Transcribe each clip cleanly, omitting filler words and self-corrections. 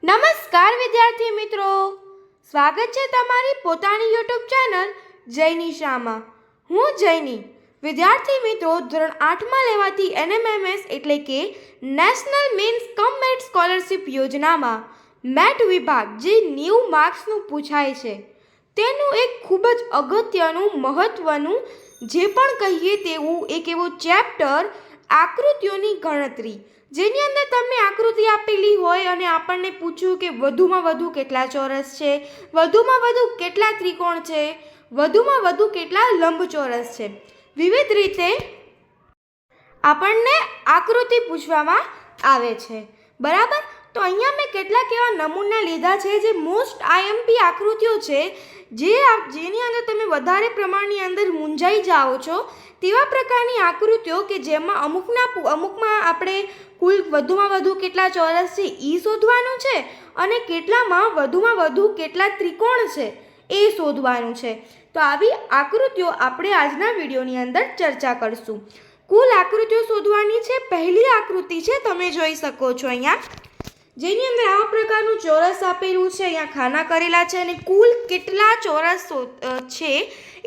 નમસ્કાર વિદ્યાર્થી મિત્રો, સ્વાગત છે તમારી પોતાની યુટ્યુબ ચેનલ જયની શામાં। હું જયની। વિદ્યાર્થી મિત્રો, ધોરણ 8માં લેવાતી NMMS એટલે કે નેશનલ મીન્સ કમ મેરિટ સ્કોલરશિપ યોજનામાં મેટ વિભાગ જે 90 માર્ક્સનું પૂછાય છે તેનું એક ખૂબ જ અગત્યનું મહત્ત્વનું જે પણ કહીએ તેવું એક એવું ચેપ્ટર આકૃતિઓની ગણતરી, જેની અંદર તમને આકૃતિ આપેલી હોય અને આપણને પૂછ્યું કે વધુમાં વધુ કેટલા ચોરસ છે, વધુમાં વધુ કેટલા ત્રિકોણ છે, વધુમાં વધુ કેટલા લંબચોરસ છે, વિવિધ રીતે આપણને આકૃતિ પૂછવામાં આવે છે, બરાબર। તો અહીંયા મેં કેટલાક એવા નમૂના લીધા છે જે મોસ્ટ IMP આકૃતિઓ છે, જેની અંદર તમે વધારે પ્રમાણની અંદર મૂંઝાઈ જાઓ છો તેવા પ્રકારની આકૃતિઓ કે જેમાં અમુકમાં આપણે કુલ વધુમાં વધુ કેટલા ચોરસ છે એ શોધવાનું છે અને કેટલામાં વધુમાં વધુ કેટલા ત્રિકોણ છે એ શોધવાનું છે। તો આવી આકૃતિઓ આપણે આજના વિડીયોની અંદર ચર્ચા કરશું। કુલ આકૃતિઓ શોધવાની છે। પહેલી આકૃતિ છે, તમે જોઈ શકો છો અહીંયા, જેની અંદર આવા પ્રકારનું ચોરસ આપેલું છે, અહીંયા ખાના કરેલા છે અને કુલ કેટલા ચોરસ છે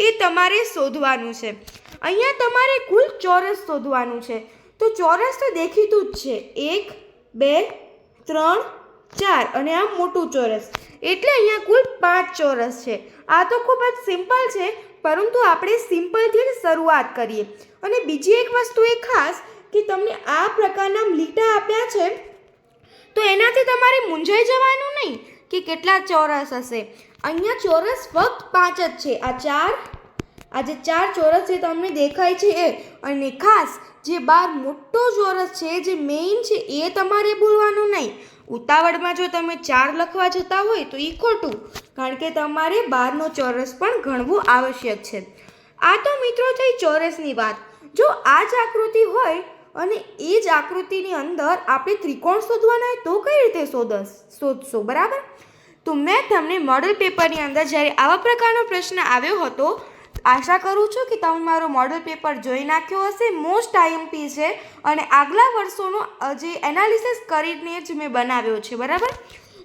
એ તમારે શોધવાનું છે। અહીંયા તમારે કુલ ચોરસ શોધવાનું છે। તો ચોરસ તો દેખીતું જ છે, 1 2 3 4 અને આ મોટું ચોરસ એટલે અહીંયા કુલ 5 ચોરસ છે। આ તો ખૂબ જ સિમ્પલ છે, પરંતુ આપણે સિમ્પલથી જ શરૂઆત કરીએ। અને બીજી એક વસ્તુ એ ખાસ કે તમને આ પ્રકારના લીટા આપ્યા છે તો એનાથી તમારે મૂંઝાઈ જવાનું નહીં કે કેટલા ચોરસ હશે। અહીંયા ચોરસ ફક્ત 5 જ છે। આ જે 4 ચોરસ જે તમને દેખાય છે એ, અને ખાસ જે 12 મોટો ચોરસ છે જે મેઇન છે એ તમારે ભૂલવાનું નહીં। ઉતાવળમાં જો તમે 4 લખવા જતા હોય તો એ ખોટું, કારણ કે તમારે 12નો ચોરસ પણ ગણવું આવશ્યક છે। આ તો મિત્રો થઈ ચોરસની વાત। જો આ જ આકૃતિ હોય અને એ જ આકૃતિની અંદર આપણે ત્રિકોણ શોધવાના હોય તો કઈ રીતે શોધશો, બરાબર? તો મેં તમને મોડલ પેપરની અંદર જ્યારે આવા પ્રકારનો પ્રશ્ન આવ્યો હતો, આશા કરું છું કે તમે મારો મોડલ પેપર જોઈ નાખ્યો હશે। મોસ્ટ IMP છે અને આગલા વર્ષોનો જે એનાલિસિસ કરીને જ મેં બનાવ્યો છે, બરાબર?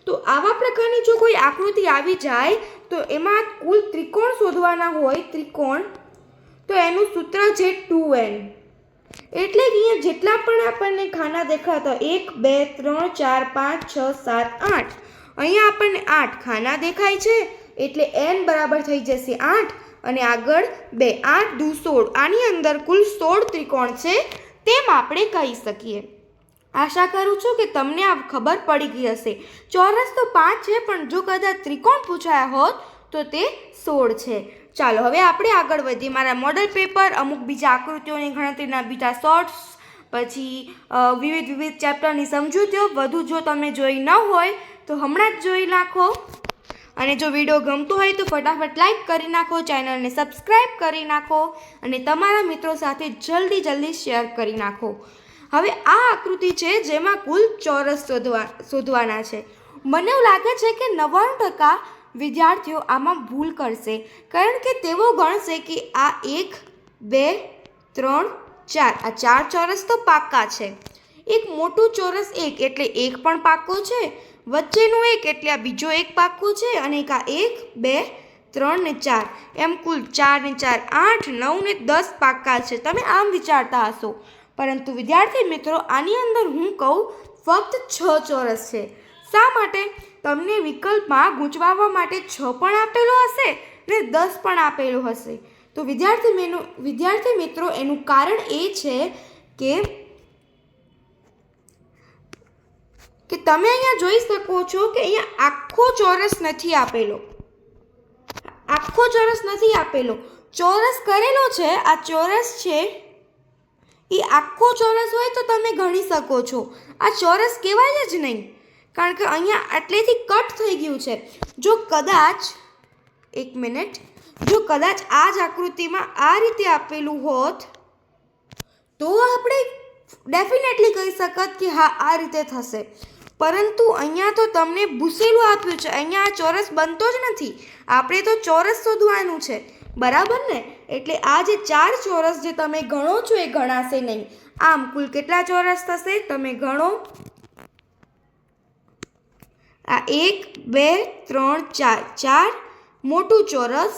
તો આવા પ્રકારની જો કોઈ આકૃતિ આવી જાય તો એમાં કુલ ત્રિકોણ શોધવાના હોય, ત્રિકોણ, તો એનું સૂત્ર છે 2n। એટલે કે અહીંયા જેટલા પણ આપણને ખાના દેખાતા 1 2 3 4 5 6 7 8, અહીંયા આપણને 8 ખાના દેખાય છે એટલે n બરાબર થઈ જશે 8 અને આગળ 2, 8 દુ 16, આની અંદર કુલ 16 ત્રિકોણ છે તેમ આપણે કહી શકીએ। આશા કરું છું કે તમને આ ખબર પડી ગઈ હશે। ચોરસ તો 5 છે, પણ જો કદાચ ત્રિકોણ પૂછાયા હોત તો તે 16 છે। ચાલો હવે આપણે આગળ વધીએ। મારા મોડલ પેપર, અમુક બીજા આકૃતિઓની ગણતરીના બીજા શોર્ટ્સ, પછી વિવિધ ચેપ્ટરની સમજૂતીઓ વધુ જો તમે જોઈ ન હોય તો હમણાં જ જોઈ નાખો। અને જો વિડીયો ગમતો હોય તો ફટાફટ લાઈક કરી નાખો, ચેનલને સબસ્ક્રાઈબ કરી નાખો અને તમારા મિત્રો સાથે જલ્દી શેર કરી નાખો। હવે આ આકૃતિ છે જેમાં કુલ ચોરસ શોધવાના છે। મને એવું લાગે છે કે 99% વિદ્યાર્થીઓ આમાં ભૂલ કરશે, કારણ કે તેઓ ગણશે કે આ 1 2 3 4, આ 4 ચોરસ તો પાક્કા છે, એક મોટું ચોરસ 1 એટલે 1 પણ પાક્કો છે, વચ્ચેનું 1 એટલે આ બીજો 1 પાક્કો છે, અને એક આ 1 2 3 ને 4, એમ કુલ 4 ને 4 8 9 ને 10 પાક્કા છે। તમે આમ વિચારતા હશો, પરંતુ વિદ્યાર્થી મિત્રો આની અંદર હું કહું ફક્ત 6 ચોરસ છે। શા માટે? તમને વિકલ્પમાં ગૂંચવાવા માટે 6 પણ આપેલો હશે ને 10 પણ આપેલું હશે। તો વિદ્યાર્થી મિત્રો એનું કારણ એ છે કે તમે અહીંયા જોઈ શકો છો કે અહીંયા આખો ચોરસ નથી આપેલો, ચોરસ કરેલો છે। આ ચોરસ છે એ આખો ચોરસ હોય તો તમે ગણી શકો છો, આ ચોરસ કહેવાય જ નહીં, કારણ કે અહીંયા આટલેથી કટ થઈ ગયું છે। જો કદાચ આ જ આકૃતિમાં આ રીતે આપેલું હોત તો આપણે ડેફિનેટલી કહી શકત કે હા આ રીતે થશે, પરંતુ અહીંયા તો તમને ભૂસેલું આપ્યું છે, અહીંયા આ ચોરસ બનતો જ નથી। આપણે તો ચોરસ શોધવાનું છે, બરાબર ને? એટલે આ જે 4 ચોરસ જે તમે ગણો છો એ ગણાશે નહીં। આમ કુલ કેટલા ચોરસ થશે તમે ગણો। આ 1 2 3 4 4 મોટું ચોરસ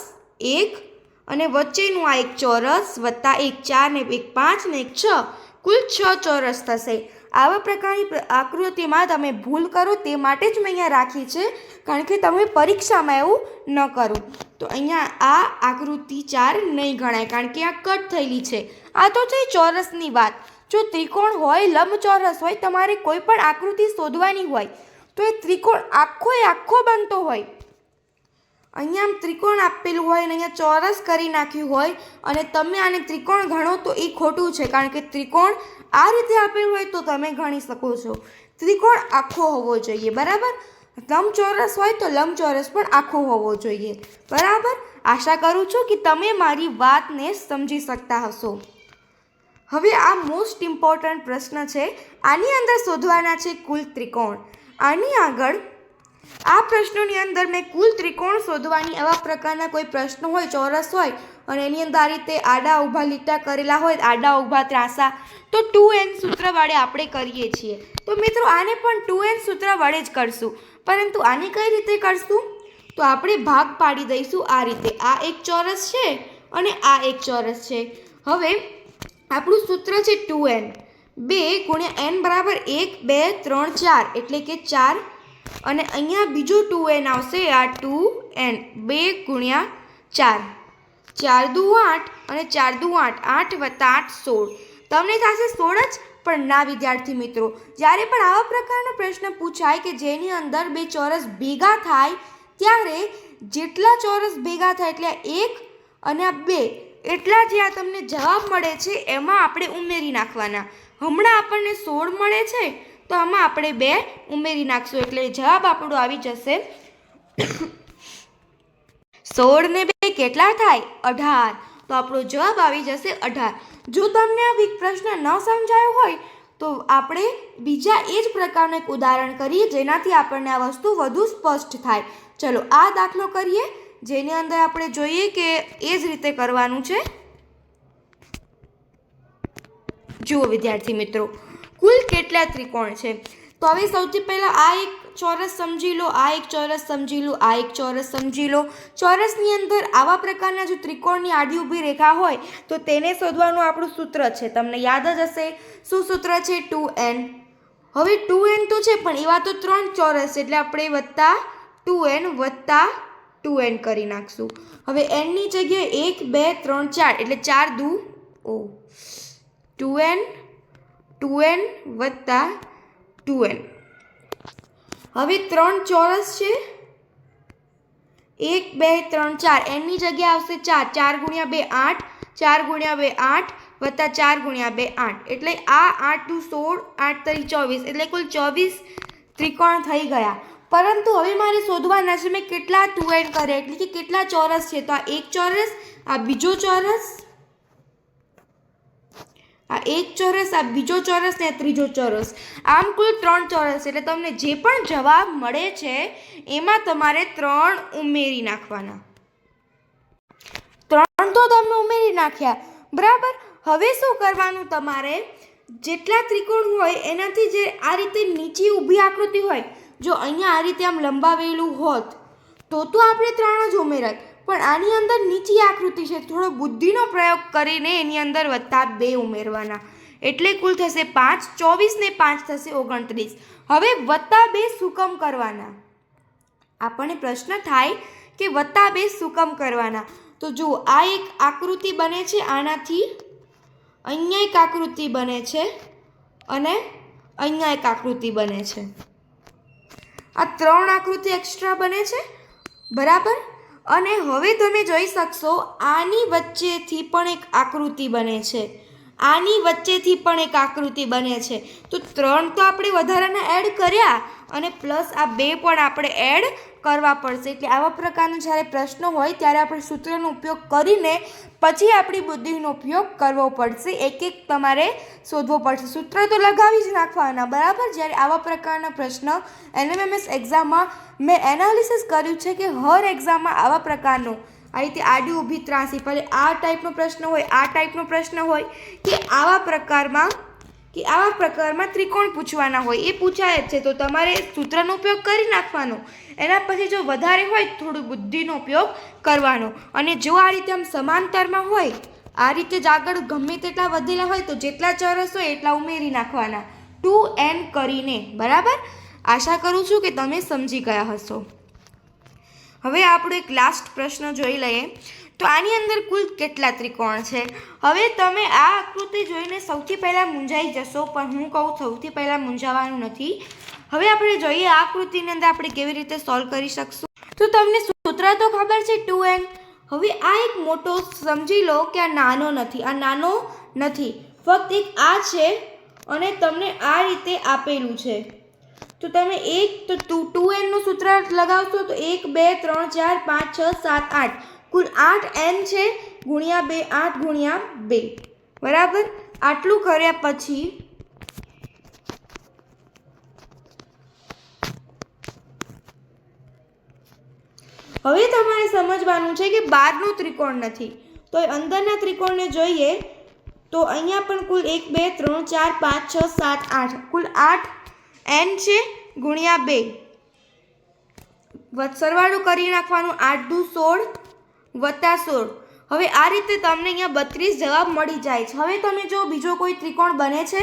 1 અને વચ્ચેનું આ એક ચોરસ વત્તા 1 4 ને 1 5 ને 1 6 કુલ 6 ચોરસ થશે. આવા પ્રકારની આકૃતિમાં તમે ભૂલ કરો તે માટે જ મેં અહીંયા રાખી છે, કારણ કે તમે પરીક્ષામાં એવું ન કરો. તો અહીંયા આ આકૃતિ 4 નહીં ગણાય, કારણ કે આ કટ થયેલી છે. આ તો છે ચોરસની વાત. જો ત્રિકોણ હોય, લંબચોરસ હોય, તમારે કોઈ પણ આકૃતિ શોધવાની હોય તો એ ત્રિકોણ આખો બનતો હોય. અહીંયા આમ ત્રિકોણ આપેલું હોય અને અહીંયા ચોરસ કરી નાખ્યું હોય અને તમે આને ત્રિકોણ ગણો તો એ ખોટું છે, કારણ કે ત્રિકોણ આ રીતે આપેલું હોય તો તમે ગણી શકો છો. ત્રિકોણ આખો હોવો જોઈએ, બરાબર. લંબચોરસ હોય તો લંબચોરસ પણ આખો હોવો જોઈએ, બરાબર. આશા કરું છું કે તમે મારી વાતને સમજી શકતા હશો. હવે આ મોસ્ટ ઇમ્પોર્ટન્ટ પ્રશ્ન છે. આની અંદર શોધવાના છે કુલ ત્રિકોણ. આની આગળ આ પ્રશ્નોની અંદર મેં કુલ ત્રિકોણ શોધવાની આવા પ્રકારના કોઈ પ્રશ્નો હોય, ચોરસ હોય અને એની અંદર આ રીતે આડા ઊભા લીટા કરેલા હોય, આડા ઊભા ત્રાસા, તો 2n સૂત્ર વડે આપણે કરીએ છીએ. તો મિત્રો આને પણ 2n સૂત્ર વડે જ કરશું, પરંતુ આને કઈ રીતે કરશું? તો આપણે ભાગ પાડી દઈશું આ રીતે. આ એક ચોરસ છે અને આ એક ચોરસ છે. હવે આપણું સૂત્ર છે 2n. 2 ગુણ્યા n બરાબર 1 2 3 4 એટલે કે 4 અને અહીંયા બીજું 2n આવશે. આ 2n 2 ગુણ્યા 4 4 દુ 8 અને 4 દુ 8 8 વત્તા 8 16. તમને થશે 16 જ, પણ ના વિદ્યાર્થી મિત્રો. જ્યારે પણ આવા પ્રકારનો પ્રશ્ન પૂછાય કે જેની અંદર બે ચોરસ ભેગા થાય, ત્યારે જેટલા ચોરસ ભેગા થાય એટલે 1 અને આ 2 એટલા જે આ તમને જવાબ મળે છે એમાં આપણે ઉમેરી નાખવાના. હમણાં આપણને 16 મળે છે તો આમાં આપણે 2 ઉમેરી નાખશું એટલે જવાબ આપણો આવી જશે 16 ને 2 કેટલા થાય? 18. તો આપણો જવાબ આવી જશે 18. જો તમને આ પ્રશ્ન ન સમજાયો હોય તો આપણે બીજા એ જ પ્રકારનું એક ઉદાહરણ કરીએ, જેનાથી આપણને આ વસ્તુ વધુ સ્પષ્ટ થાય. ચલો આ દાખલો કરીએ, જેની અંદર આપણે જોઈએ કે એ જ રીતે કરવાનું છે. જુઓ વિદ્યાર્થી મિત્રો, કુલ કેટલા ત્રિકોણ છે? તો હવે સૌથી પહેલાં આ એક ચોરસ સમજી લો, આ એક ચોરસ સમજી લો, આ એક ચોરસ સમજી લો. ચોરસની અંદર આવા પ્રકારના જો ત્રિકોણની આડી ઊભી રેખા હોય તો તેને શોધવાનું આપણું સૂત્ર છે, તમને યાદ જ હશે. શું સૂત્ર છે? 2n. હવે 2n તો છે, પણ એવા તો 3 ચોરસ એટલે આપણે વત્તા 2n કરી નાખશું. હવે nની જગ્યાએ 1 2 3 4 એટલે 4 દુ 2n વત્તા 2n. હવે 3 ચોરસ છે, 1 2 3 4 એની જગ્યાએ આવશે 4 4 ગુણ્યા 2 8 4 ગુણ્યા 2 8 વત્તા 4 ગુણ્યા 2 8 એટલે આ 8 દુ 16 8 તરી 24 એટલે કુલ 24 ત્રિકોણ થઈ ગયા. પરંતુ હવે મારે શોધવાના છે મેં કેટલા 2n કરે એટલે કે કેટલા ચોરસ છે. તો આ એક ચોરસ, આ બીજો ચોરસ, આ એક ચોરસ, આ બીજો ચોરસ ને આ ત્રીજો ચોરસ. આમ કુલ 3 ચોરસ એટલે તમને જે પણ જવાબ મળે છે એમાં તમારે 3 ઉમેરી નાખવાના. 3 તો તમે ઉમેરી નાખ્યા, બરાબર. હવે શું કરવાનું? તમારે જેટલા ત્રિકોણ હોય એનાથી જે આ રીતે નીચી ઊભી આકૃતિ હોય, જો અહીંયા આ રીતે આમ લંબાવેલું હોત તો આપણે 3 જ ઉમેરાત, પણ આની અંદર નીચી આકૃતિ છે, થોડો બુદ્ધિનો પ્રયોગ કરીને એની અંદર વત્તા 2 ઉમેરવાના એટલે કુલ થશે 5. 24 ને 5 થશે 29. હવે વત્તા 2 શું કામ કરવાના? આપણને પ્રશ્ન થાય કે વત્તા 2 શું કામ કરવાના? તો જુઓ, આ એક આકૃતિ બને છે, આનાથી અહીંયા એક આકૃતિ બને છે અને અહીંયા એક આકૃતિ બને છે. આ 3 આકૃતિ એક્સ્ટ્રા બને છે, બરાબર. અને હવે તમે જોઈ શકશો આની વચ્ચેથી પણ એક આકૃતિ બને છે, આની વચ્ચેથી પણ એક આકૃતિ બને છે. તો 3 તો આપણે વધારાના એડ કર્યા અને પ્લસ આ 2 પણ આપણે એડ કરવા પડશે. એટલે આવા પ્રકારનો જ્યારે પ્રશ્ન હોય ત્યારે આપણે સૂત્રનો ઉપયોગ કરીને પછી આપણી બુદ્ધિનો ઉપયોગ કરવો પડશે. એક એક તમારે શોધવો પડશે. સૂત્ર તો લગાવી જ નાખવાના, બરાબર. જ્યારે આવા પ્રકારના પ્રશ્ન LMMS એક્ઝામમાં મેં એનાલિસિસ કર્યું છે કે હર એક્ઝામમાં આવા પ્રકારનો આ રીતે આડી ઊભી ત્રાસી, ભલે આ ટાઈપનો પ્રશ્ન હોય, આ ટાઈપનો પ્રશ્ન હોય કે આવા પ્રકારમાં કે આવા પ્રકારમાં ત્રિકોણ પૂછવાના હોય, એ પૂછાય જ છે. તો તમારે સૂત્રનો ઉપયોગ કરી નાખવાનો. એના પછી જો વધારે હોય થોડું બુદ્ધિનો ઉપયોગ કરવાનો. અને જો આ રીતે આમ સમાંતરમાં હોય, આ રીતે જ આગળ ગમે તેટલા વધેલા હોય તો જેટલા ચોરસ હોય એટલા ઉમેરી નાખવાના 2n કરીને. બરાબર? આશા કરું છું કે તમે સમજી ગયા હશો. હવે આપણો એક લાસ્ટ પ્રશ્ન જોઈ લઈએ. તો આની અંદર કુલ કેટલા ત્રિકોણ છે? હવે તમે આ આકૃતિ જોઈને સૌથી પહેલાં મૂંઝાઈ જશો, પણ હું કહું સૌથી પહેલાં મૂંઝાવાનું નથી. હવે આપણે જોઈએ આ આકૃતિની અંદર આપણે કેવી રીતે સોલ્વ કરી શકશું. તો તમને સૂત્ર તો ખબર છે 2n. હવે આ એક મોટો સમજી લો કે આ નાનો નથી, આ નાનો નથી, ફક્ત એક આ છે અને તમને આ રીતે આપેલું છે. તો તમે 2n નું સૂત્ર લગાવશો તો 1 2 3 4 5 6 7 8 કુલ 8n છે ગુણ્યા 2, 8 ગુણ્યા 2. બરાબર? આટલું કર્યા પછી હવે તમારે સમજવાનું છે કે બહારનું ત્રિકોણ નથી, તો અંદરના ત્રિકોણને જોઈએ. તો અહીંયા પણ કુલ 1 2 3 4 5 6 7 8 કુલ 8n છે ગુણ્યા 2. સરવાળું કરી નાખવાનું. 8 દુ 16 વત્તા 16. હવે આ રીતે તમને અહીંયા 32 જવાબ મળી જાય છે. હવે તમે જો બીજો કોઈ ત્રિકોણ બને છે,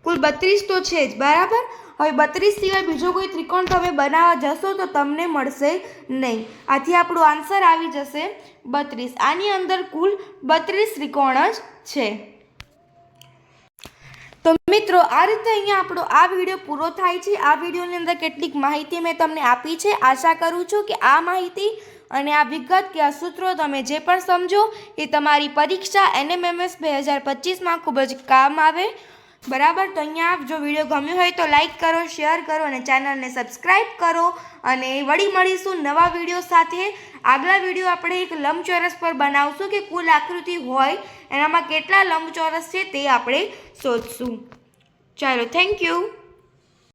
કુલ 32 તો છે જ. બરાબર? હવે 32 સિવાય બીજો કોઈ ત્રિકોણ તમે બનાવવા જશો તો તમને મળશે નહીં. આથી આપણો આન્સર આવી જશે 32. આની અંદર કુલ 32 ત્રિકોણ જ છે. તો મિત્રો આ રીતે અહીંયા આપણો આ વિડીયો પૂરો થાય છે. આ વિડીયોની અંદર કેટલીક માહિતી મેં તમને આપી છે. આશા કરું છું કે આ માહિતી અને આ વિગત કે આ સૂત્રો તમે જે પણ સમજો એ તમારી પરીક્ષા NMMS 2025માં ખૂબ જ કામ આવે. બરાબર? તો અહીંયા જો વિડીયો ગમ્યો હોય તો લાઈક કરો, શેર કરો અને ચેનલને સબસ્ક્રાઈબ કરો. અને વળી મળીશું નવા વિડીયો સાથે. આગલા વિડીયો આપણે એક લંબચોરસ પર બનાવશું કે કુલ આકૃતિ હોય એનામાં કેટલા લંબચોરસ છે તે આપણે શોધશું. ચાલો, થેન્ક યુ.